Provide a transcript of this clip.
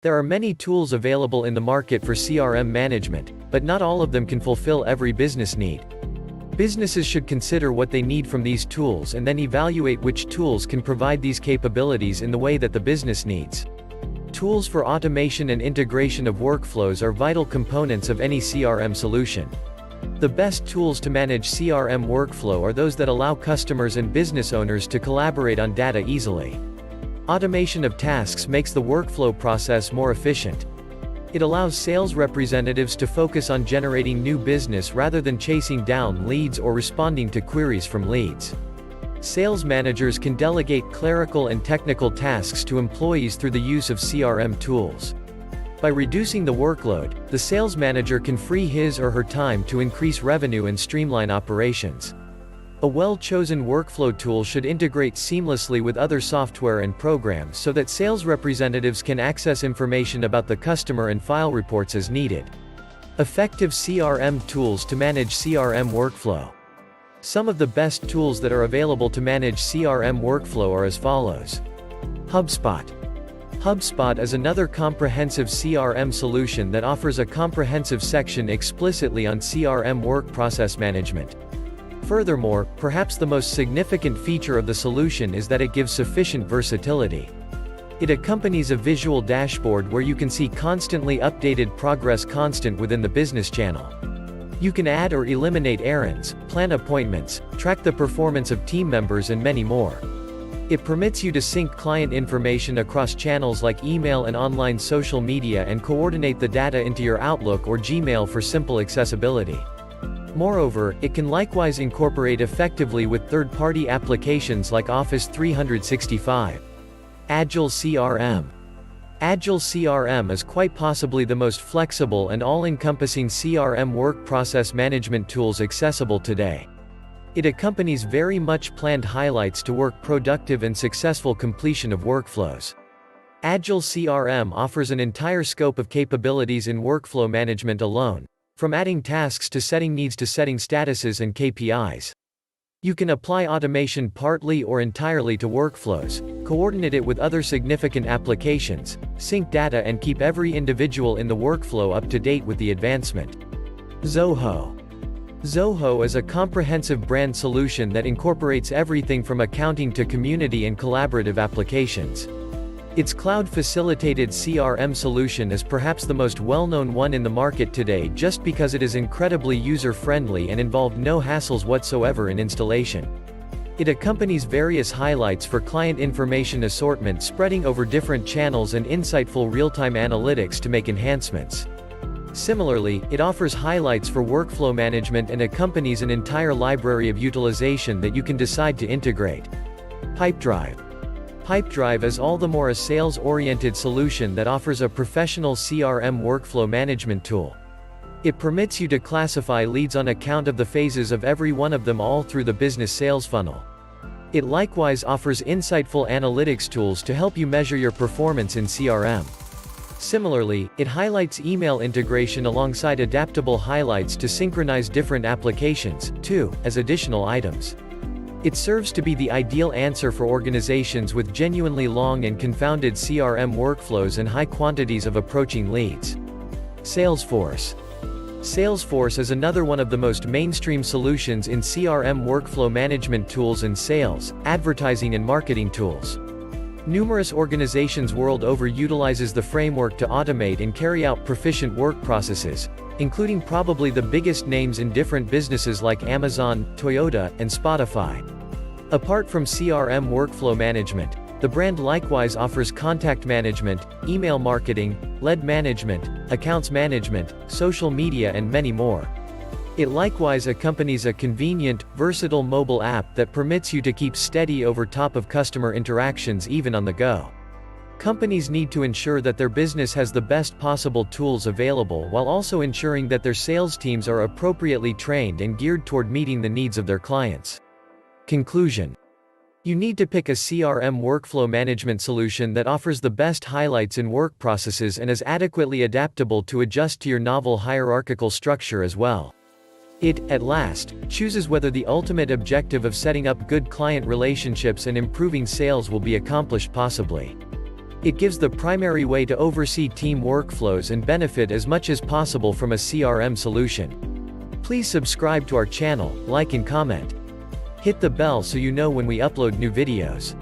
There are many tools available in the market for CRM management, but not all of them can fulfill every business need. Businesses should consider what they need from these tools and then evaluate which tools can provide these capabilities in the way that the business needs. Tools for automation and integration of workflows are vital components of any CRM solution. The best tools to manage CRM workflow are those that allow customers and business owners to collaborate on data easily. Automation of tasks makes the workflow process more efficient. It allows sales representatives to focus on generating new business rather than chasing down leads or responding to queries from leads. Sales managers can delegate clerical and technical tasks to employees through the use of CRM tools. By reducing the workload, the sales manager can free his or her time to increase revenue and streamline operations. A well-chosen workflow tool should integrate seamlessly with other software and programs so that sales representatives can access information about the customer and file reports as needed. Effective CRM tools to manage CRM workflow. Some of the best tools that are available to manage CRM workflow are as follows. HubSpot. HubSpot is another comprehensive CRM solution that offers a comprehensive section explicitly on CRM work process management. Furthermore, perhaps the most significant feature of the solution is that it gives sufficient versatility. It accompanies a visual dashboard where you can see constantly updated progress constant within the business channel. You can add or eliminate errands, plan appointments, track the performance of team members and many more. It permits you to sync client information across channels like email and online social media and coordinate the data into your Outlook or Gmail for simple accessibility. Moreover, it can likewise incorporate effectively with third-party applications like Office 365. Agile CRM. Agile CRM is quite possibly the most flexible and all-encompassing CRM work process management tools accessible today. It accompanies very much planned highlights to work productive and successful completion of workflows. Agile CRM offers an entire scope of capabilities in workflow management alone, from adding tasks to setting needs to setting statuses and KPIs. You can apply automation partly or entirely to workflows, coordinate it with other significant applications, sync data and keep every individual in the workflow up to date with the advancement. Zoho. Zoho is a comprehensive brand solution that incorporates everything from accounting to community and collaborative applications. Its cloud-facilitated CRM solution is perhaps the most well-known one in the market today just because it is incredibly user-friendly and involved no hassles whatsoever in installation. It accompanies various highlights for client information assortment spreading over different channels and insightful real-time analytics to make enhancements. Similarly, it offers highlights for workflow management and accompanies an entire library of utilization that you can decide to integrate. Pipedrive. Pipedrive is all the more a sales-oriented solution that offers a professional CRM workflow management tool. It permits you to classify leads on account of the phases of every one of them all through the business sales funnel. It likewise offers insightful analytics tools to help you measure your performance in CRM. Similarly, it highlights email integration alongside adaptable highlights to synchronize different applications, too, as additional items. It serves to be the ideal answer for organizations with genuinely long and confounded CRM workflows and high quantities of approaching leads. Salesforce. Salesforce is another one of the most mainstream solutions in CRM workflow management tools and sales, advertising and marketing tools. Numerous organizations world over utilizes the framework to automate and carry out proficient work processes, including probably the biggest names in different businesses like Amazon, Toyota, and Spotify. Apart from CRM workflow management, the brand likewise offers contact management, email marketing, lead management, accounts management, social media and many more. It likewise accompanies a convenient, versatile mobile app that permits you to keep steady over top of customer interactions even on the go. Companies need to ensure that their business has the best possible tools available while also ensuring that their sales teams are appropriately trained and geared toward meeting the needs of their clients. Conclusion. You need to pick a CRM workflow management solution that offers the best highlights in work processes and is adequately adaptable to adjust to your novel hierarchical structure as well. It, at last, chooses whether the ultimate objective of setting up good client relationships and improving sales will be accomplished possibly. It gives the primary way to oversee team workflows and benefit as much as possible from a CRM solution. Please subscribe to our channel, like and comment. Hit the bell so you know when we upload new videos.